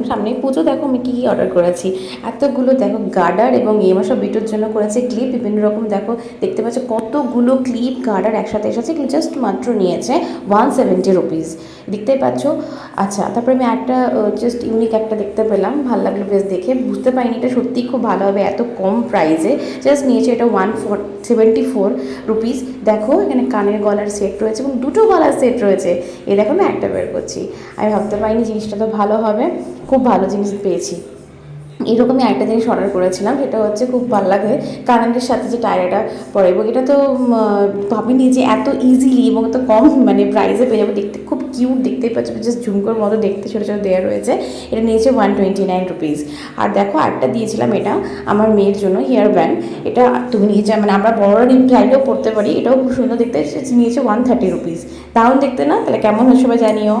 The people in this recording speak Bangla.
সামনেই পুজো, দেখো আমি কী কী অর্ডার করেছি। এতগুলো দেখো গার্ডার এবং আমার সব বিটুর জন্য করেছি ক্লিপ বিভিন্ন রকম। দেখো দেখতে পাচ্ছ কতগুলো ক্লিপ গার্ডার একসাথে এসেছে, এগুলো জাস্ট মাত্র নিয়েছে 170 রুপিস, দেখতেই পাচ্ছ। আচ্ছা, তারপরে আমি একটা জাস্ট ইউনিক একটা দেখতে পেলাম, ভালো লাগলো বেশ দেখে, বুঝতে পারিনি এটা সত্যিই খুব ভালো হবে এত কম প্রাইসে। জাস্ট নিয়েছে এটা 174 রুপিস। দেখো এখানে কানের গলার সেট রয়েছে এবং দুটো গলার সেট রয়েছে। এই দেখো না, একটা বের করছি, আমি ভাবতে পারিনি জিনিসটা তো ভালো হবে, খুব ভালো জিনিস পেয়েছি। এরকমই একটা জিনিস অর্ডার করেছিলাম, সেটা হচ্ছে খুব ভালো লাগে কারেন্টের সাথে যে টায়রাটা পরে, এবং এটা তো ভাবিনি যে এত ইজিলি এবং এত কম মানে প্রাইসে পেয়ে যাবো। দেখতে খুব কিউট, দেখতেই পাচ্ছ, জাস্ট ঝুমকোর মতো দেখতে ছোটো ছোটো দেওয়া রয়েছে। এটা নিয়েছে 129 রুপিস। আর দেখো আরেকটা দিয়েছিলাম, এটা আমার মেয়ের জন্য হেয়ার ব্যান্ড। এটা তুমি নিয়েছে মানে আমরা বড়রা চাইলেও পড়তে পারি, এটাও খুব সুন্দর দেখতে, নিয়েছে 130 রুপিস। দারুণ দেখতে না? তাহলে কেমন হয় সবাই জানিও।